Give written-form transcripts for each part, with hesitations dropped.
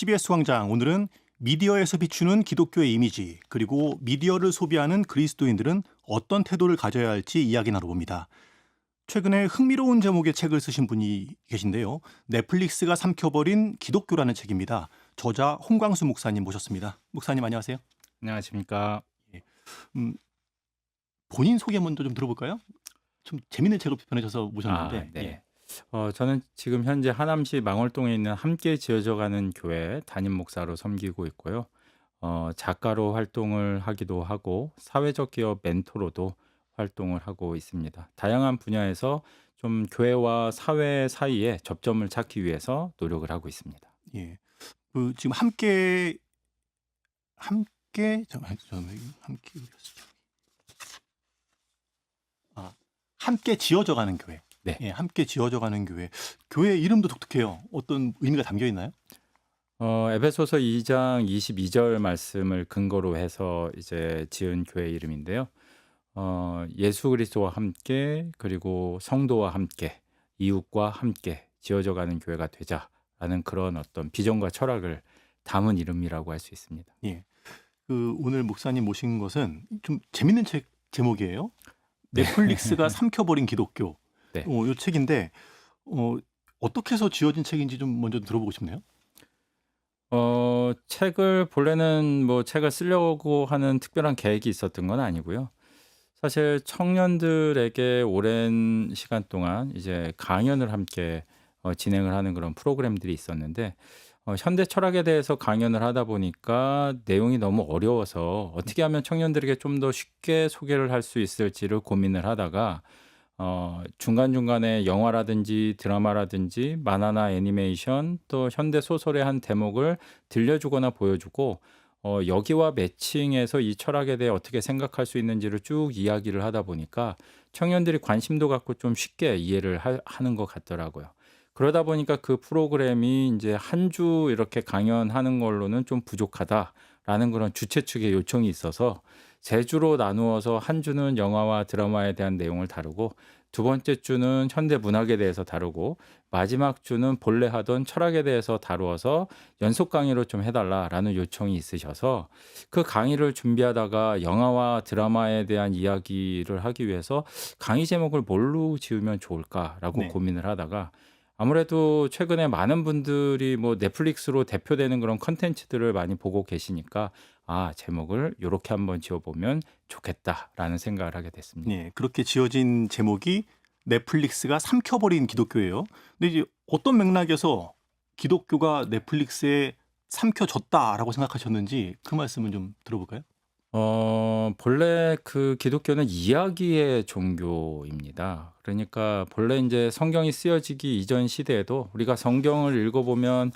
CBS 광장, 오늘은 미디어에서 비추는 기독교의 이미지, 그리고 미디어를 소비하는 그리스도인들은 어떤 태도를 가져야 할지 이야기 나눠봅니다. 최근에 흥미로운 제목의 책을 쓰신 분이 계신데요. 넷플릭스가 삼켜버린 기독교라는 책입니다. 저자 홍광수 목사님 모셨습니다. 목사님 안녕하세요. 안녕하십니까. 예. 음, 본인 소개 먼저 좀 들어볼까요? 좀 재밌는 책을 보내셔서 모셨는데. 예. 네. 저는 지금 현재 하남시 망월동에 있는 함께 지어져가는 교회 담임 목사로 섬기고 있고요. 작가로 활동을 하기도 하고 사회적 기업 멘토로도 활동을 하고 있습니다. 다양한 분야에서 좀 교회와 사회 사이에 접점을 찾기 위해서 노력을 하고 있습니다. 예. 지금 잠깐만요. 함께 지어져가는 교회. 네. 예, 함께 지어져가는 교회. 교회 이름도 독특해요. 어떤 의미가 담겨 있나요? 에베소서 2장 22절 말씀을 근거로 해서 이제 지은 교회 이름인데요. 예수 그리스도와 함께 그리고 성도와 함께 이웃과 함께 지어져가는 교회가 되자라는 그런 어떤 비전과 철학을 담은 이름이라고 할 수 있습니다. 예. 오늘 목사님 모신 것은 좀 재밌는 책 제목이에요. 네. 넷플릭스가 삼켜버린 기독교. 네. 이 책인데 어떻게 해서 지어진 책인지 좀 먼저 들어보고 싶네요. 책을 본래는 뭐 책을 쓰려고 하는 특별한 계획이 있었던 건 아니고요. 사실 청년들에게 오랜 시간 동안 이제 강연을 함께 진행을 하는 그런 프로그램들이 있었는데 현대 철학에 대해서 강연을 하다 보니까 내용이 너무 어려워서 어떻게 하면 청년들에게 좀 더 쉽게 소개를 할 수 있을지를 고민을 하다가 중간중간에 영화라든지 드라마라든지 만화나 애니메이션 또 현대 소설의 한 대목을 들려주거나 보여주고 여기와 매칭해서 이 철학에 대해 어떻게 생각할 수 있는지를 쭉 이야기를 하다 보니까 청년들이 관심도 갖고 좀 쉽게 이해를 하는 것 같더라고요. 그러다 보니까 그 프로그램이 이제 한 주 이렇게 강연하는 걸로는 좀 부족하다라는 그런 주최 측의 요청이 있어서 세 주로 나누어서 한 주는 영화와 드라마에 대한 내용을 다루고 두 번째 주는 현대 문학에 대해서 다루고 마지막 주는 본래 하던 철학에 대해서 다루어서 연속 강의로 좀 해달라라는 요청이 있으셔서 그 강의를 준비하다가 영화와 드라마에 대한 이야기를 하기 위해서 강의 제목을 뭘로 지으면 좋을까라고 네. 고민을 하다가 아무래도 최근에 많은 분들이 뭐 넷플릭스로 대표되는 그런 컨텐츠들을 많이 보고 계시니까 제목을 요렇게 한번 지어보면 좋겠다라는 생각을 하게 됐습니다. 예, 그렇게 지어진 제목이 넷플릭스가 삼켜버린 기독교예요. 근데 이제 어떤 맥락에서 기독교가 넷플릭스에 삼켜졌다라고 생각하셨는지 그 말씀을 좀 들어볼까요? 본래 그 기독교는 이야기의 종교입니다. 그러니까 본래 이제 성경이 쓰여지기 이전 시대에도 우리가 성경을 읽어보면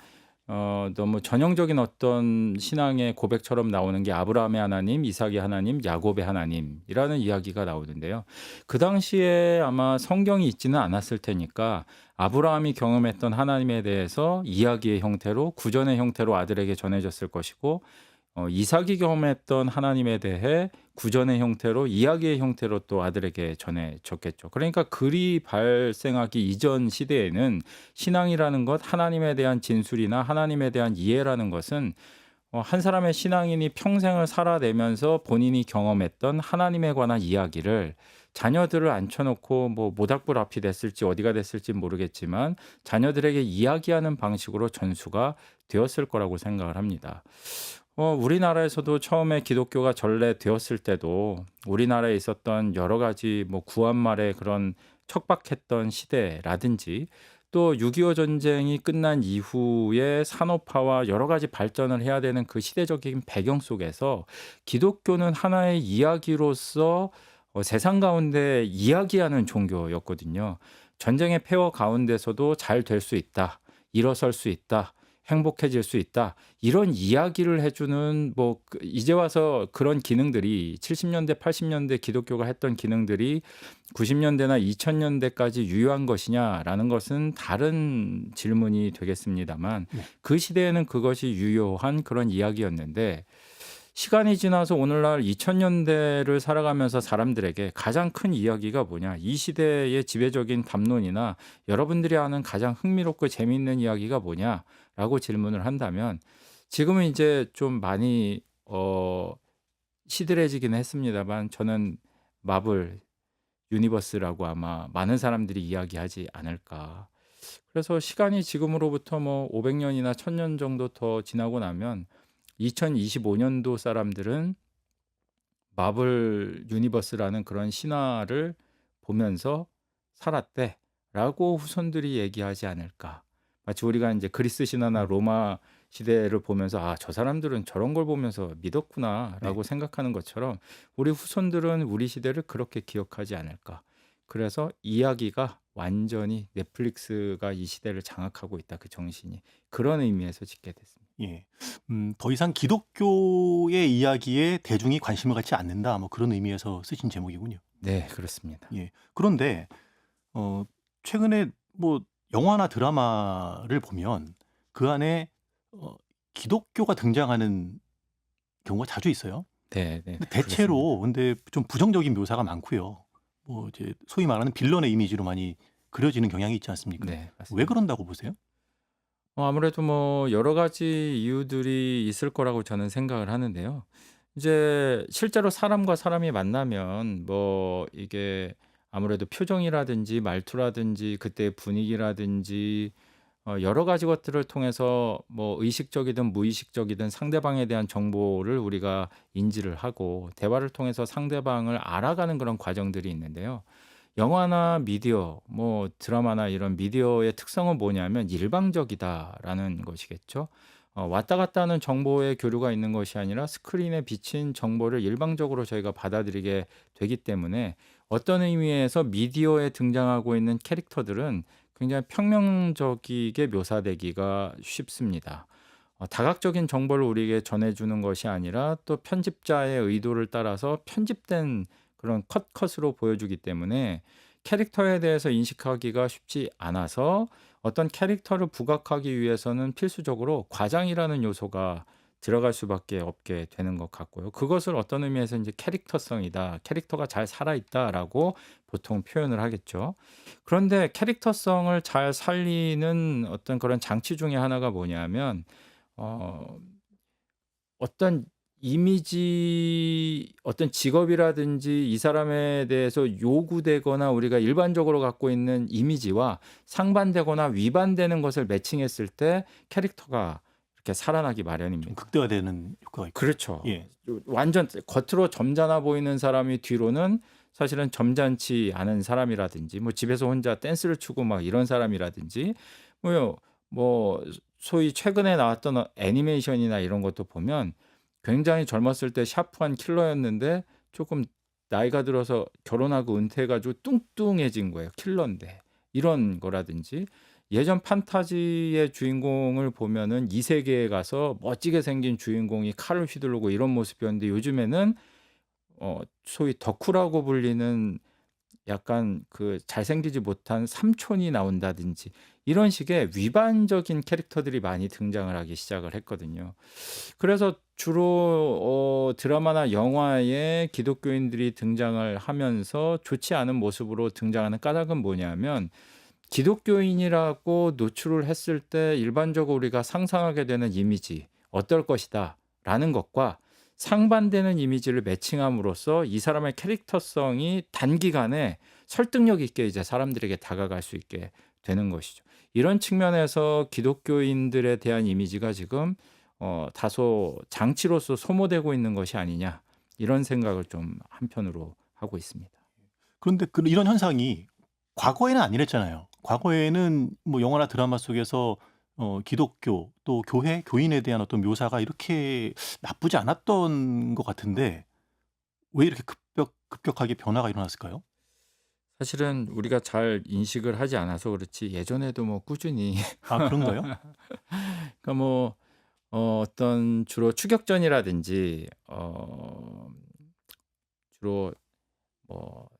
너무 전형적인 어떤 신앙의 고백처럼 나오는 게 아브라함의 하나님, 이삭의 하나님, 야곱의 하나님이라는 이야기가 나오는데요. 그 당시에 아마 성경이 있지는 않았을 테니까 아브라함이 경험했던 하나님에 대해서 이야기의 형태로 구전의 형태로 아들에게 전해졌을 것이고 이삭이 경험했던 하나님에 대해 구전의 형태로 이야기의 형태로 또 아들에게 전해졌겠죠. 그러니까 글이 발생하기 이전 시대에는 신앙이라는 것, 하나님에 대한 진술이나 하나님에 대한 이해라는 것은 한 사람의 신앙인이 평생을 살아내면서 본인이 경험했던 하나님에 관한 이야기를 자녀들을 앉혀놓고 뭐 모닥불 앞이 됐을지 어디가 됐을지 모르겠지만 자녀들에게 이야기하는 방식으로 전수가 되었을 거라고 생각을 합니다. 우리나라에서도 처음에 기독교가 전래되었을 때도 우리나라에 있었던 여러 가지 뭐 구한말의 그런 척박했던 시대라든지 또 6.25 전쟁이 끝난 이후에 산업화와 여러 가지 발전을 해야 되는 그 시대적인 배경 속에서 기독교는 하나의 이야기로서 세상 가운데 이야기하는 종교였거든요. 전쟁의 폐허 가운데서도 잘 될 수 있다. 일어설 수 있다. 행복해질 수 있다. 이런 이야기를 해주는 이제 와서 그런 기능들이 70년대, 80년대 기독교가 했던 기능들이 90년대나 2000년대까지 유효한 것이냐라는 것은 다른 질문이 되겠습니다만 네. 그 시대에는 그것이 유효한 그런 이야기였는데 시간이 지나서 오늘날 2000년대를 살아가면서 사람들에게 가장 큰 이야기가 뭐냐? 이 시대의 지배적인 담론이나 여러분들이 아는 가장 흥미롭고 재미있는 이야기가 뭐냐?라고 질문을 한다면 지금은 이제 좀 많이 시들해지기는 했습니다만 저는 마블 유니버스라고 아마 많은 사람들이 이야기하지 않을까. 그래서 시간이 지금으로부터 뭐 500년이나 1000년 정도 더 지나고 나면 2025년도 사람들은 마블 유니버스라는 그런 신화를 보면서 살았대라고 후손들이 얘기하지 않을까. 마치 우리가 이제 그리스 신화나 음. 로마 시대를 보면서 아, 저 사람들은 저런 걸 보면서 네. 믿었구나라고 생각하는 것처럼 우리 후손들은 우리 시대를 그렇게 기억하지 않을까. 그래서 이야기가 완전히 넷플릭스가 이 시대를 장악하고 있다. 그 정신이. 그런 의미에서 짓게 됐습니다. 예. 더 이상 기독교의 이야기에 대중이 관심을 갖지 않는다. 뭐 그런 의미에서 쓰신 제목이군요. 네, 그렇습니다. 예. 그런데 최근에 뭐 영화나 드라마를 보면 그 안에 기독교가 등장하는 경우가 자주 있어요. 네, 네, 근데 네, 그렇습니다. 대체로 근데 좀 부정적인 묘사가 많고요. 뭐 이제 소위 말하는 빌런의 이미지로 많이 그려지는 경향이 있지 않습니까? 네, 왜 맞습니다. 그런다고 보세요? 아무래도 뭐 여러 가지 이유들이 있을 거라고 저는 생각을 하는데요. 이제 실제로 사람과 사람이 만나면 뭐 이게 아무래도 표정이라든지 말투라든지 그때의 분위기라든지 여러 가지 것들을 통해서 뭐 의식적이든 무의식적이든 상대방에 대한 정보를 우리가 인지를 하고 대화를 통해서 상대방을 알아가는 그런 과정들이 있는데요. 영화나 미디어, 뭐 드라마나 이런 미디어의 특성은 뭐냐면 일방적이다라는 것이겠죠. 왔다 갔다 하는 정보의 교류가 있는 것이 아니라 스크린에 비친 정보를 일방적으로 저희가 받아들이게 되기 때문에 어떤 의미에서 미디어에 등장하고 있는 캐릭터들은 굉장히 평면적이게 묘사되기가 쉽습니다. 다각적인 정보를 우리에게 전해주는 것이 아니라 또 편집자의 의도를 따라서 편집된 그런 컷컷으로 보여주기 때문에 캐릭터에 대해서 인식하기가 쉽지 않아서 어떤 캐릭터를 부각하기 위해서는 필수적으로 과장이라는 요소가 들어갈 수밖에 없게 되는 것 같고요. 그것을 어떤 의미에서 이제 캐릭터성이다, 캐릭터가 잘 살아있다라고 보통 표현을 하겠죠. 그런데 캐릭터성을 잘 살리는 어떤 그런 장치 중에 하나가 뭐냐면 어 어떤 이미지 어떤 직업이라든지 이 사람에 대해서 요구되거나 우리가 일반적으로 갖고 있는 이미지와 상반되거나 위반되는 것을 매칭했을 때 캐릭터가 이렇게 살아나기 좀 마련입니다. 극대화되는 효과가 있군요. 그렇죠. 예. 완전 겉으로 점잖아 보이는 사람이 뒤로는 사실은 점잖지 않은 사람이라든지 뭐 집에서 혼자 댄스를 추고 막 이런 사람이라든지 뭐 소위 최근에 나왔던 애니메이션이나 이런 것도 보면 굉장히 젊었을 때 샤프한 킬러였는데 조금 나이가 들어서 결혼하고 은퇴해 가지고 뚱뚱해진 거예요, 킬러인데. 이런 거라든지 예전 판타지의 주인공을 보면은 이 세계에 가서 멋지게 생긴 주인공이 칼을 휘두르고 이런 모습이었는데 요즘에는 소위 덕후라고 불리는 약간 그 잘생기지 못한 삼촌이 나온다든지 이런 식의 위반적인 캐릭터들이 많이 등장을 하기 시작을 했거든요. 그래서 주로 드라마나 영화에 기독교인들이 등장을 하면서 좋지 않은 모습으로 등장하는 까닭은 뭐냐면 기독교인이라고 노출을 했을 때 일반적으로 우리가 상상하게 되는 이미지 어떨 것이다라는 것과 상반되는 이미지를 매칭함으로써 이 사람의 캐릭터성이 단기간에 설득력 있게 이제 사람들에게 다가갈 수 있게 되는 것이죠. 이런 측면에서 기독교인들에 대한 이미지가 지금 다소 장치로서 소모되고 있는 것이 아니냐 이런 생각을 좀 한편으로 하고 있습니다. 그런데 이런 현상이 과거에는 아니랬잖아요. 과거에는 뭐 영화나 드라마 속에서 기독교 또 교회, 교인에 대한 어떤 묘사가 이렇게 나쁘지 않았던 것 같은데 왜 이렇게 급격하게 변화가 일어났을까요? 사실은 우리가 잘 인식을 하지 않아서 그렇지 예전에도 뭐 꾸준히 아 그런가요? 그러니까 뭐 어떤 주로 추격전이라든지 주로 뭐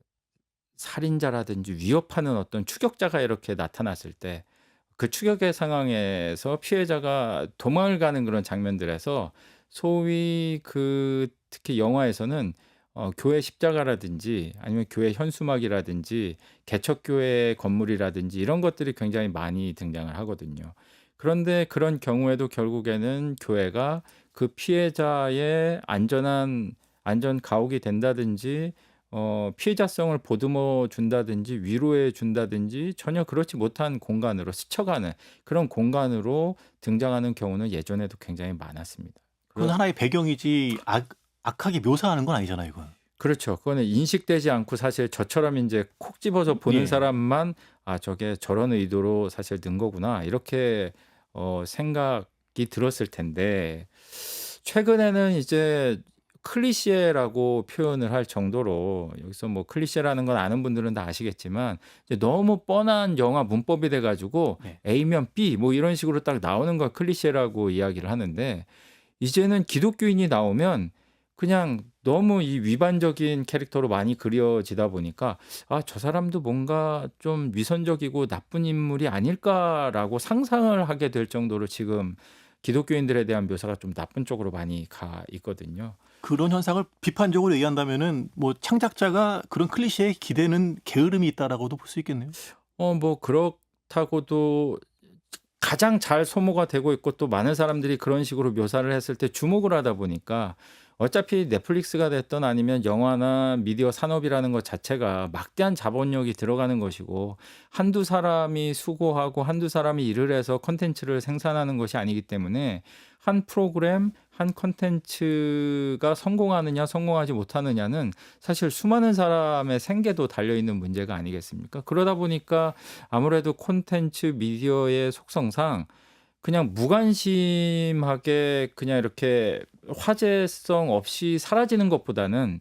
살인자라든지 위협하는 어떤 추격자가 이렇게 나타났을 때 그 추격의 상황에서 피해자가 도망을 가는 그런 장면들에서 소위 그 특히 영화에서는 교회 십자가라든지 아니면 교회 현수막이라든지 개척교회 건물이라든지 이런 것들이 굉장히 많이 등장을 하거든요. 그런데 그런 경우에도 결국에는 교회가 그 피해자의 안전 가옥이 된다든지 피해자성을 보듬어 준다든지 위로해 준다든지 전혀 그렇지 못한 공간으로 스쳐가는 그런 공간으로 등장하는 경우는 예전에도 굉장히 많았습니다. 그건 하나의 배경이지 악하게 묘사하는 건 아니잖아요, 이건. 그렇죠. 그거는 인식되지 않고 사실 저처럼 이제 콕 집어서 보는 예. 사람만 '아 저게 저런 의도로 사실 넣은 거구나.' 이렇게 생각이 들었을 텐데 최근에는 이제 클리셰라고 표현을 할 정도로 여기서 뭐 클리셰라는 건 아는 분들은 다 아시겠지만 이제 너무 뻔한 영화 문법이 돼 가지고 네. A면 B 뭐 이런 식으로 딱 나오는 걸 클리셰라고 이야기를 하는데 이제는 기독교인이 나오면 그냥 너무 이 위반적인 캐릭터로 많이 그려지다 보니까 '아 저 사람도 뭔가 좀 위선적이고 나쁜 인물이 아닐까.'라고 상상을 하게 될 정도로 지금 기독교인들에 대한 묘사가 좀 나쁜 쪽으로 많이 가 있거든요. 그런 현상을 비판적으로 얘기한다면은 뭐 창작자가 그런 클리셰에 기대는 게으름이 있다라고도 볼 수 있겠네요. 뭐 그렇다고도 가장 잘 소모가 되고 있고 또 많은 사람들이 그런 식으로 묘사를 했을 때 주목을 하다 보니까 어차피 넷플릭스가 됐든 아니면 영화나 미디어 산업이라는 것 자체가 막대한 자본력이 들어가는 것이고 한두 사람이 수고하고 한두 사람이 일을 해서 콘텐츠를 생산하는 것이 아니기 때문에 한 프로그램, 한 콘텐츠가 성공하느냐 성공하지 못하느냐는 사실 수많은 사람의 생계도 달려있는 문제가 아니겠습니까? 그러다 보니까 아무래도 콘텐츠 미디어의 속성상 그냥 무관심하게 그냥 이렇게 화제성 없이 사라지는 것보다는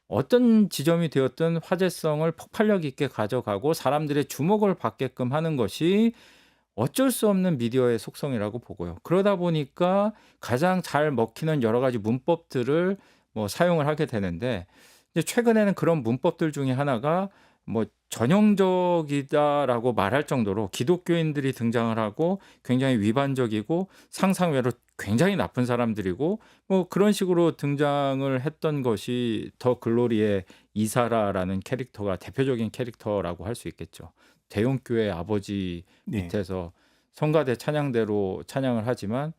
어떤 지점이 되었든 화제성을 폭발력 있게 가져가고 사람들의 주목을 받게끔 하는 것이 어쩔 수 없는 미디어의 속성이라고 보고요. 그러다 보니까 가장 잘 먹히는 여러 가지 문법들을 뭐 사용을 하게 되는데 이제 최근에는 그런 문법들 중에 하나가 뭐 전형적이다라고 말할 정도로 기독교인들이 등장을 하고 굉장히 위반적이고 상상외로 굉장히 나쁜 사람들이고 뭐 그런 식으로 등장을 했던 것이 더 글로리의 이사라라는 캐릭터가 대표적인 캐릭터라고 할 수 있겠죠. 대형교회 아버지 네. 밑에서 성가대 찬양대로 찬양을 하지만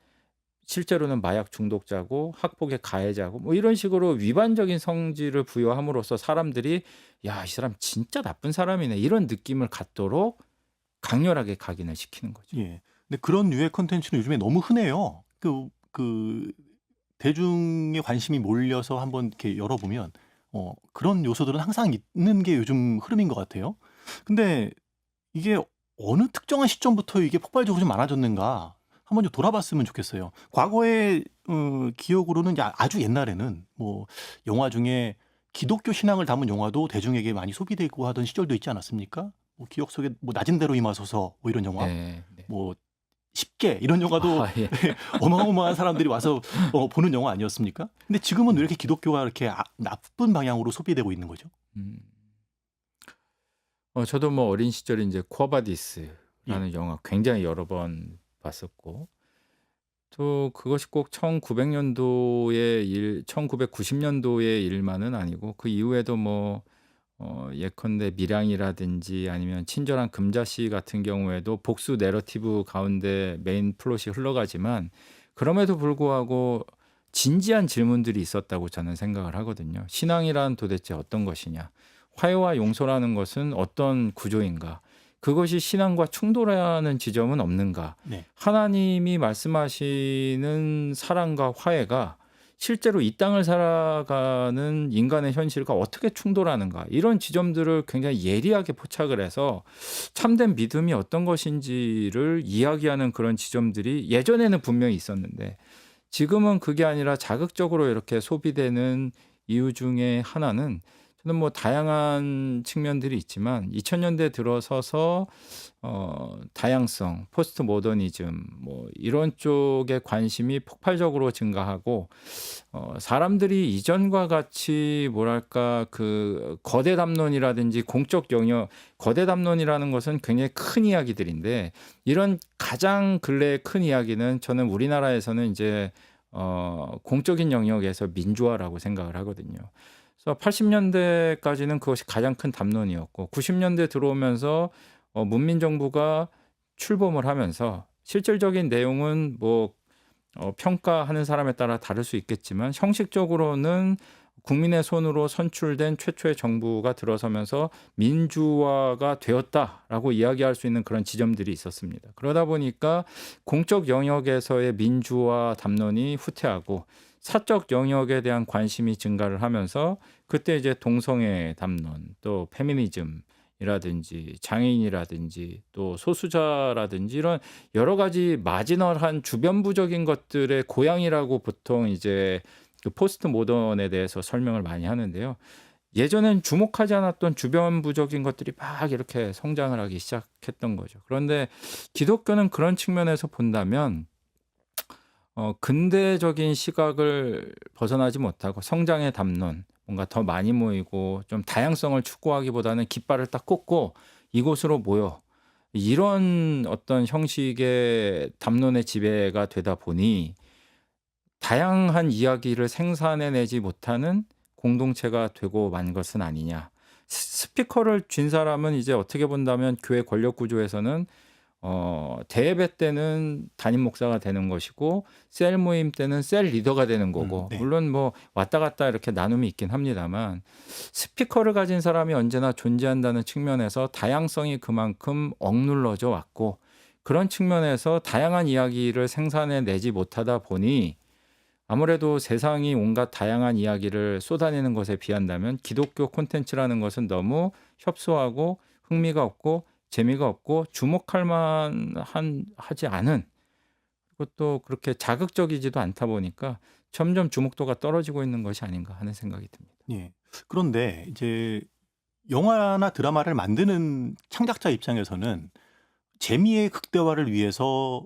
실제로는 마약 중독자고 학폭의 가해자고 뭐 이런 식으로 위반적인 성질을 부여함으로써 사람들이 '야 이 사람 진짜 나쁜 사람이네.' 이런 느낌을 갖도록 강렬하게 각인을 시키는 거죠. 예. 근데 그런 류의 콘텐츠는 요즘에 너무 흔해요. 그 대중의 관심이 몰려서 한번 이렇게 열어보면 그런 요소들은 항상 있는 게 요즘 흐름인 것 같아요. 근데 이게 어느 특정한 시점부터 이게 폭발적으로 좀 많아졌는가 한번 좀 돌아봤으면 좋겠어요. 과거의 기억으로는 아주 옛날에는 뭐 영화 중에 기독교 신앙을 담은 영화도 대중에게 많이 소비되고 하던 시절도 있지 않았습니까? 뭐 기억 속에 뭐 낮은 대로 임하소서 뭐 이런 영화, 네. 네. 뭐 십계 이런 영화도 예. 어마어마한 사람들이 와서 보는 영화 아니었습니까? 근데 지금은 왜 이렇게 기독교가 이렇게 나쁜 방향으로 소비되고 있는 거죠? 음. 저도 뭐 어린 시절에 인제 예. 쿠아바디스라는 영화 굉장히 여러 번 봤었고 또 그것이 꼭 1900 년도의 1990 년도의 일만은 아니고 그 이후에도 뭐 예컨대 밀양이라든지 아니면 친절한 금자씨 같은 경우에도 복수 내러티브 가운데 메인 플롯이 흘러가지만 그럼에도 불구하고 진지한 질문들이 있었다고 저는 생각을 하거든요. 신앙이란 도대체 어떤 것이냐? 화해와 용서라는 것은 어떤 구조인가? 그것이 신앙과 충돌하는 지점은 없는가? 네. 하나님이 말씀하시는 사랑과 화해가 실제로 이 땅을 살아가는 인간의 현실과 어떻게 충돌하는가? 이런 지점들을 굉장히 예리하게 포착을 해서 참된 믿음이 어떤 것인지를 이야기하는 그런 지점들이 예전에는 분명히 있었는데 지금은 그게 아니라 자극적으로 이렇게 소비되는 이유 중에 하나는 저는 뭐 다양한 측면들이 있지만 2000년대 들어서서 다양성, 포스트 모더니즘 뭐 이런 쪽에 관심이 폭발적으로 증가하고 사람들이 이전과 같이 뭐랄까 그 거대 담론이라든지 공적 영역 거대 담론이라는 것은 굉장히 큰 이야기들인데 이런 가장 근래의 큰 이야기는 저는 우리나라에서는 이제 공적인 영역에서 민주화라고 생각을 하거든요. 그래서 80년대까지는 그것이 가장 큰 담론이었고 90년대 들어오면서 문민정부가 출범을 하면서 실질적인 내용은 뭐 평가하는 사람에 따라 다를 수 있겠지만 형식적으로는 국민의 손으로 선출된 최초의 정부가 들어서면서 민주화가 되었다라고 이야기할 수 있는 그런 지점들이 있었습니다. 그러다 보니까 공적 영역에서의 민주화 담론이 후퇴하고 사적 영역에 대한 관심이 증가를 하면서 그때 이제 동성애 담론, 또 페미니즘이라든지 장애인이라든지 또 소수자라든지 이런 여러 가지 마지널한 주변부적인 것들의 고향이라고 보통 이제 그 포스트 모던에 대해서 설명을 많이 하는데요. 예전엔 주목하지 않았던 주변부적인 것들이 막 이렇게 성장을 하기 시작했던 거죠. 그런데 기독교는 그런 측면에서 본다면 근대적인 시각을 벗어나지 못하고 성장의 담론, 뭔가 더 많이 모이고 좀 다양성을 추구하기보다는 깃발을 딱 꽂고 이곳으로 모여 이런 어떤 형식의 담론의 지배가 되다 보니 다양한 이야기를 생산해내지 못하는 공동체가 되고 만 것은 아니냐. 스피커를 쥔 사람은 이제 어떻게 본다면 교회 권력 구조에서는 대예배 때는 담임 목사가 되는 것이고 셀 모임 때는 셀 리더가 되는 거고 네. 물론 뭐 왔다 갔다 이렇게 나눔이 있긴 합니다만 스피커를 가진 사람이 언제나 존재한다는 측면에서 다양성이 그만큼 억눌러져 왔고 그런 측면에서 다양한 이야기를 생산해내지 못하다 보니 아무래도 세상이 온갖 다양한 이야기를 쏟아내는 것에 비한다면 기독교 콘텐츠라는 것은 너무 협소하고 흥미가 없고 재미가 없고 주목할 만하지 않은 그것도 그렇게 자극적이지도 않다 보니까 점점 주목도가 떨어지고 있는 것이 아닌가 하는 생각이 듭니다. 예. 그런데 이제 영화나 드라마를 만드는 창작자 입장에서는 재미의 극대화를 위해서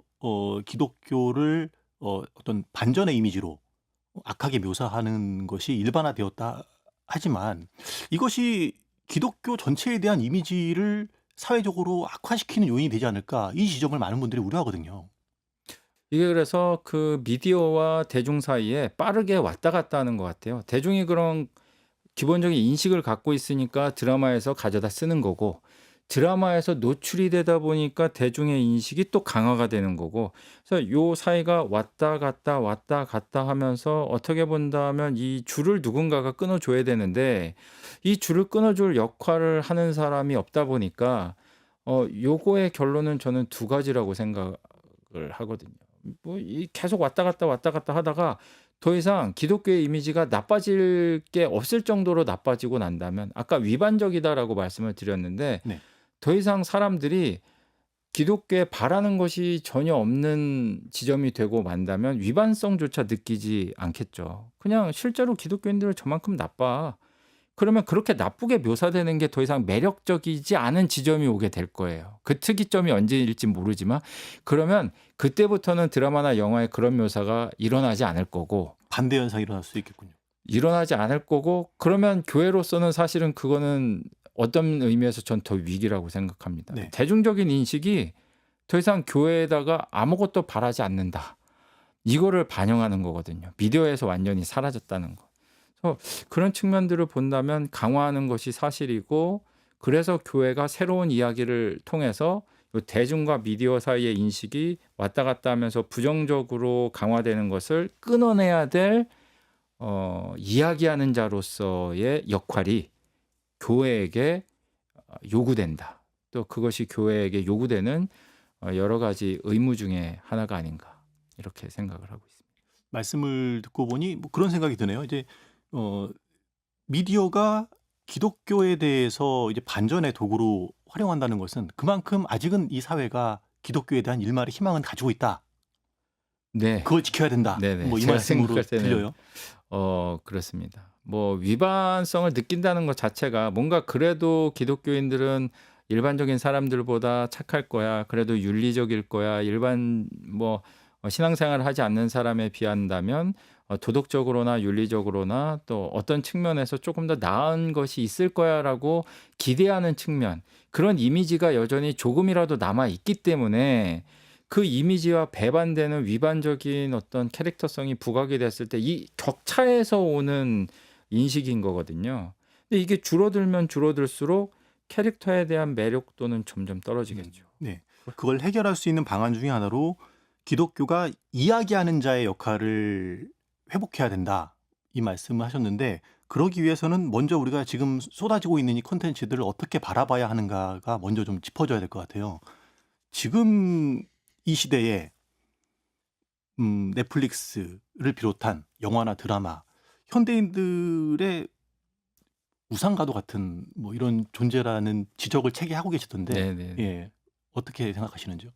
기독교를 어떤 반전의 이미지로 악하게 묘사하는 것이 일반화되었다 하지만 이것이 기독교 전체에 대한 이미지를 사회적으로 악화시키는 요인이 되지 않을까 이 지점을 많은 분들이 우려하거든요. 이게 그래서 그 미디어와 대중 사이에 빠르게 왔다 갔다 하는 것 같아요. 대중이 그런 기본적인 인식을 갖고 있으니까 드라마에서 가져다 쓰는 거고 드라마에서 노출이 되다 보니까 대중의 인식이 또 강화가 되는 거고 그래서 요 사이가 왔다 갔다 하면서 어떻게 본다면 이 줄을 누군가가 끊어줘야 되는데 이 줄을 끊어줄 역할을 하는 사람이 없다 보니까 요거의 결론은 저는 두 가지라고 생각을 하거든요. 뭐 이 계속 왔다 갔다 하다가 더 이상 기독교의 이미지가 나빠질 게 없을 정도로 나빠지고 난다면 아까 위반적이다라고 말씀을 드렸는데 네. 더 이상 사람들이 기독교에 바라는 것이 전혀 없는 지점이 되고 만다면 위반성조차 느끼지 않겠죠. 그냥 실제로 기독교인들은 저만큼 나빠. 그러면 그렇게 나쁘게 묘사되는 게 더 이상 매력적이지 않은 지점이 오게 될 거예요. 그 특이점이 언제일지 모르지만 그러면 그때부터는 드라마나 영화에 그런 묘사가 일어나지 않을 거고 반대 현상이 일어날 수 있겠군요. 일어나지 않을 거고 그러면 교회로서는 사실은 그거는 어떤 의미에서 전 더 위기라고 생각합니다. 네. 대중적인 인식이 더 이상 교회에다가 아무것도 바라지 않는다. 이거를 반영하는 거거든요. 미디어에서 완전히 사라졌다는 거. 그래서 그런 측면들을 본다면 강화하는 것이 사실이고 그래서 교회가 새로운 이야기를 통해서 요 대중과 미디어 사이의 인식이 왔다 갔다 하면서 부정적으로 강화되는 것을 끊어내야 될 이야기하는 자로서의 역할이 교회에게 요구된다. 또 그것이 교회에게 요구되는 여러 가지 의무 중에 하나가 아닌가 이렇게 생각을 하고 있습니다. 말씀을 듣고 보니 뭐 그런 생각이 드네요. 이제 미디어가 기독교에 대해서 이제 반전의 도구로 활용한다는 것은 그만큼 아직은 이 사회가 기독교에 대한 일말의 희망은 가지고 있다. 네. 그걸 지켜야 된다. 네네. 뭐 이 제가 말씀으로 생각할 때는 들려요. 그렇습니다. 뭐 위반성을 느낀다는 것 자체가 뭔가 그래도 기독교인들은 일반적인 사람들보다 착할 거야. 그래도 윤리적일 거야. 일반 뭐 신앙생활을 하지 않는 사람에 비한다면 도덕적으로나 윤리적으로나 또 어떤 측면에서 조금 더 나은 것이 있을 거야라고 기대하는 측면 그런 이미지가 여전히 조금이라도 남아 있기 때문에 그 이미지와 배반되는 위반적인 어떤 캐릭터성이 부각이 됐을 때 이 격차에서 오는 인식인 거거든요. 근데 이게 줄어들면 줄어들수록 캐릭터에 대한 매력도는 점점 떨어지겠죠. 네. 그걸 해결할 수 있는 방안 중에 하나로 기독교가 이야기하는 자의 역할을 회복해야 된다. 이 말씀을 하셨는데 그러기 위해서는 먼저 우리가 지금 쏟아지고 있는 이 콘텐츠들을 어떻게 바라봐야 하는가가 먼저 좀 짚어줘야 될 것 같아요. 지금 이 시대에 넷플릭스를 비롯한 영화나 드라마, 현대인들의 우상과도 같은 뭐 이런 존재라는 지적을 책에 하고 계시던데 네네. 예. 어떻게 생각하시는지요?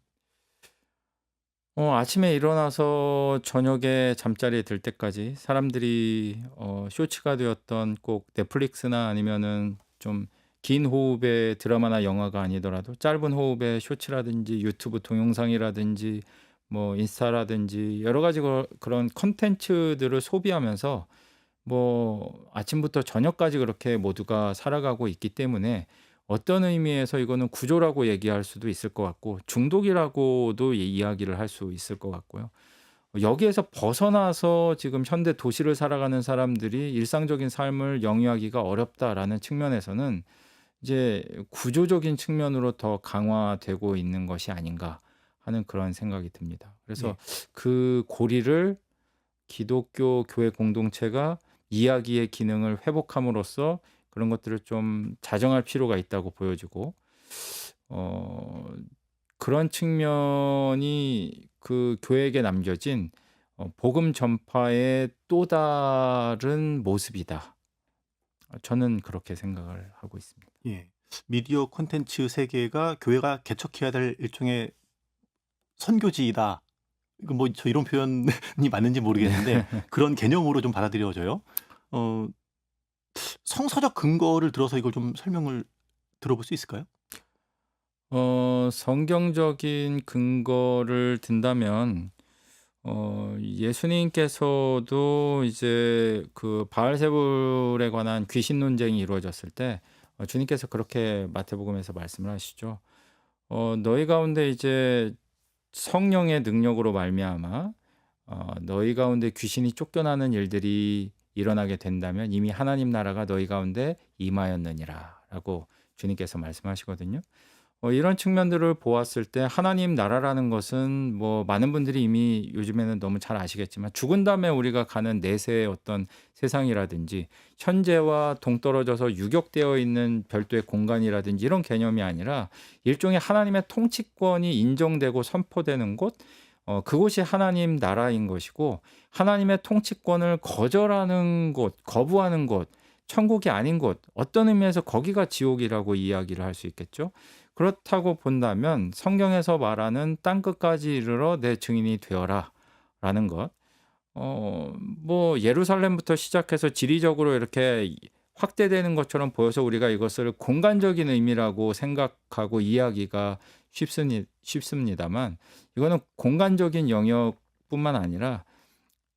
아침에 일어나서 저녁에 잠자리에 들 때까지 사람들이 쇼츠가 되었던 꼭 넷플릭스나 아니면은 좀 긴 호흡의 드라마나 영화가 아니더라도 짧은 호흡의 쇼츠라든지 유튜브 동영상이라든지 뭐 인스타라든지 여러 가지 그런 콘텐츠들을 소비하면서 뭐 아침부터 저녁까지 그렇게 모두가 살아가고 있기 때문에 어떤 의미에서 이거는 구조라고 얘기할 수도 있을 것 같고 중독이라고도 이야기를 할 수 있을 것 같고요. 여기에서 벗어나서 지금 현대 도시를 살아가는 사람들이 일상적인 삶을 영위하기가 어렵다라는 측면에서는 이제 구조적인 측면으로 더 강화되고 있는 것이 아닌가 하는 그런 생각이 듭니다. 그래서 네. 그 고리를 기독교 교회 공동체가 이야기의 기능을 회복함으로써 그런 것들을 좀 자정할 필요가 있다고 보여지고 어 그런 측면이 그 교회에게 남겨진 복음 전파의 또 다른 모습이다. 저는 그렇게 생각을 하고 있습니다. 예. 미디어 콘텐츠 세계가 교회가 개척해야 될 일종의 선교지이다. 이거 뭐 저 이런 표현이 맞는지 모르겠는데 그런 개념으로 좀 받아들여져요. 어 성서적 근거를 들어서 이걸 좀 설명을 들어볼 수 있을까요? 성경적인 근거를 든다면 예수님께서도 이제 그 바알세불에 관한 귀신 논쟁이 이루어졌을 때 주님께서 그렇게 마태복음에서 말씀을 하시죠. 너희 가운데 이제 성령의 능력으로 말미암아 너희 가운데 귀신이 쫓겨나는 일들이 일어나게 된다면 이미 하나님 나라가 너희 가운데 임하였느니라라고 주님께서 말씀하시거든요. 이런 측면들을 보았을 때 하나님 나라라는 것은 뭐 많은 분들이 이미 요즘에는 너무 잘 아시겠지만 죽은 다음에 우리가 가는 내세의 어떤 세상이라든지 현재와 동떨어져서 유격되어 있는 별도의 공간이라든지 이런 개념이 아니라 일종의 하나님의 통치권이 인정되고 선포되는 곳, 그곳이 하나님 나라인 것이고 하나님의 통치권을 거절하는 곳, 거부하는 곳, 천국이 아닌 곳, 어떤 의미에서 거기가 지옥이라고 이야기를 할 수 있겠죠. 그렇다고 본다면 성경에서 말하는 땅 끝까지 이르러 내 증인이 되어라 라는 것. 뭐 예루살렘부터 시작해서 지리적으로 이렇게 확대되는 것처럼 보여서 우리가 이것을 공간적인 의미라고 생각하고 이해하기가 쉽습니다만 이거는 공간적인 영역뿐만 아니라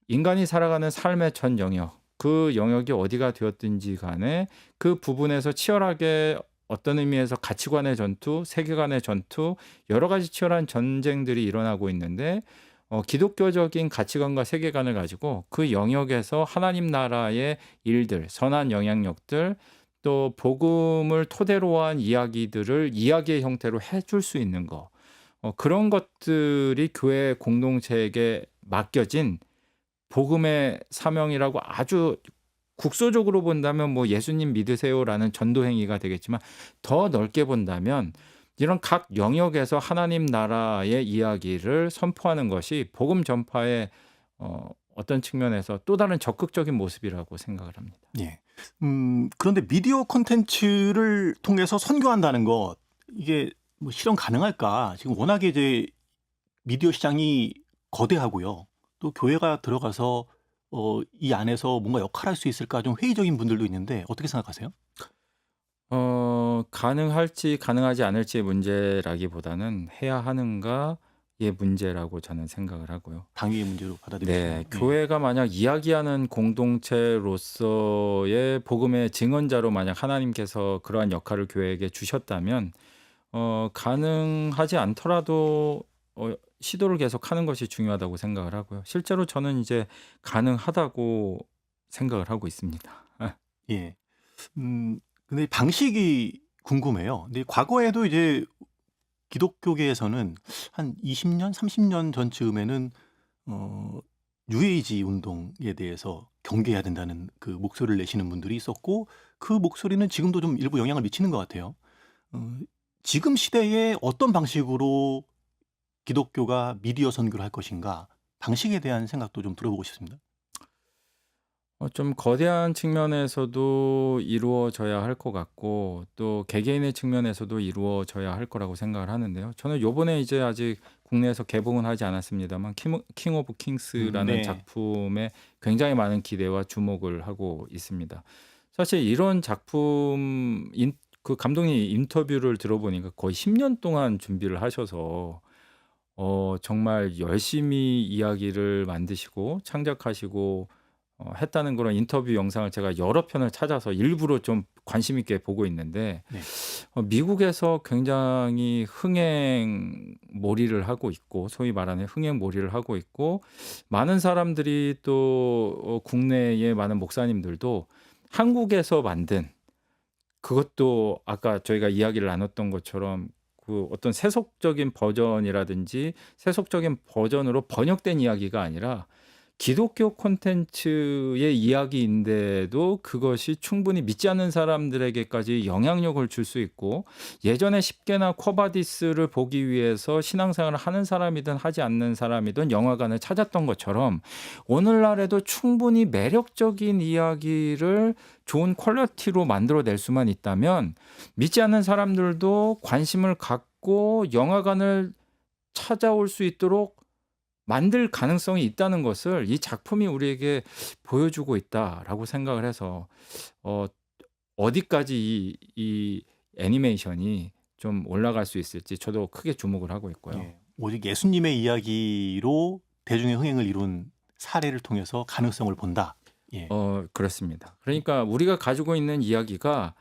인간이 살아가는 삶의 전 영역, 그 영역이 어디가 되었든지 간에 그 부분에서 치열하게 어떤 의미에서 가치관의 전투, 세계관의 전투, 여러 가지 치열한 전쟁들이 일어나고 있는데 기독교적인 가치관과 세계관을 가지고 그 영역에서 하나님 나라의 일들, 선한 영향력들, 또 복음을 토대로 한 이야기들을 이야기의 형태로 해줄 수 있는 거. 그런 것들이 교회 공동체에게 맡겨진 복음의 사명이라고 아주 국소적으로 본다면 뭐 예수님 믿으세요라는 전도 행위가 되겠지만 더 넓게 본다면 이런 각 영역에서 하나님 나라의 이야기를 선포하는 것이 복음 전파의 어떤 측면에서 또 다른 적극적인 모습이라고 생각을 합니다. 예. 그런데 미디어 콘텐츠를 통해서 선교한다는 것 이게 뭐 실현 가능할까? 지금 워낙에 이제 미디어 시장이 거대하고요. 또 교회가 들어가서 이 안에서 뭔가 역할할 수 있을까 좀 회의적인 분들도 있는데 어떻게 생각하세요? 가능할지 가능하지 않을지의 문제라기보다는 해야 하는가의 문제라고 저는 생각을 하고요. 당위의 문제로 받아들이시나요? 네, 예. 교회가 만약 이야기하는 공동체로서의 복음의 증언자로 만약 하나님께서 그러한 역할을 교회에게 주셨다면 가능하지 않더라도 시도를 계속하는 것이 중요하다고 생각을 하고요. 실제로 저는 이제 가능하다고 생각을 하고 있습니다. 예. 근데 방식이 궁금해요. 근데 과거에도 이제 기독교계에서는 한 20 년, 30년 전쯤에는 어 뉴에이지 운동에 대해서 경계해야 된다는 그 목소리를 내시는 분들이 있었고, 그 목소리는 지금도 좀 일부 영향을 미치는 것 같아요. 어 지금 시대에 어떤 방식으로 기독교가 미디어 선교를 할 것인가, 방식에 대한 생각도 좀 들어보고 싶습니다. 좀 거대한 측면에서도 이루어져야 할 것 같고 또 개개인의 측면에서도 이루어져야 할 거라고 생각을 하는데요. 저는 요번에 이제 아직 국내에서 개봉은 하지 않았습니다만 킹 오브 킹스라는 네. 작품에 굉장히 많은 기대와 주목을 하고 있습니다. 사실 이런 작품 그 감독님 인터뷰를 들어보니까 거의 10년 동안 준비를 하셔서 정말 열심히 이야기를 만드시고 창작하시고 했다는 그런 인터뷰 영상을 제가 여러 편을 찾아서 일부러 좀 관심 있게 보고 있는데 네. 미국에서 굉장히 흥행몰이를 하고 있고 소위 말하는 흥행몰이를 하고 있고 많은 사람들이 또 국내의 많은 목사님들도 한국에서 만든 그것도 아까 저희가 이야기를 나눴던 것처럼 그 어떤 세속적인 버전이라든지 세속적인 버전으로 번역된 이야기가 아니라 기독교 콘텐츠의 이야기인데도 그것이 충분히 믿지 않는 사람들에게까지 영향력을 줄 수 있고 예전에 십계나 쿼바디스를 보기 위해서 신앙생활을 하는 사람이든 하지 않는 사람이든 영화관을 찾았던 것처럼 오늘날에도 충분히 매력적인 이야기를 좋은 퀄리티로 만들어낼 수만 있다면 믿지 않는 사람들도 관심을 갖고 영화관을 찾아올 수 있도록 만들 가능성이 있다는 것을 이 작품이 우리에게 보여주고 있다라고 생각을 해서 어 어디까지 이 애니메이션이 좀 올라갈 수 있을지 저도 크게 주목을 하고 있고요. 예. 오직 예수님의 이야기로 대중의 흥행을 이룬 사례를 통해서 가능성을 본다. 예. 그렇습니다. 그러니까 우리가 가지고 있는 이야기가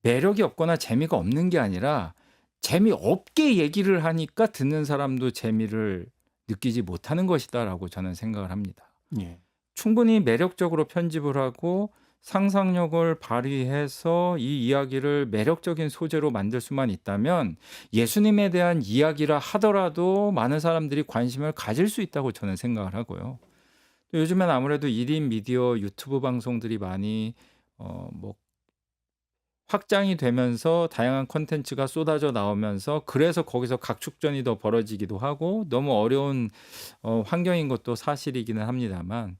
매력이 없거나 재미가 없는 게 아니라 재미없게 얘기를 하니까 듣는 사람도 재미를 느끼지 못하는 것이다라고 저는 생각을 합니다. 예. 충분히 매력적으로 편집을 하고 상상력을 발휘해서 이 이야기를 매력적인 소재로 만들 수만 있다면 예수님에 대한 이야기라 하더라도 많은 사람들이 관심을 가질 수 있다고 저는 생각을 하고요. 또 요즘엔 아무래도 1인 미디어 유튜브 방송들이 많이 뭐 확장이 되면서 다양한 콘텐츠가 쏟아져 나오면서 그래서 거기서 각축전이 더 벌어지기도 하고 너무 어려운 환경인 것도 사실이기는 합니다만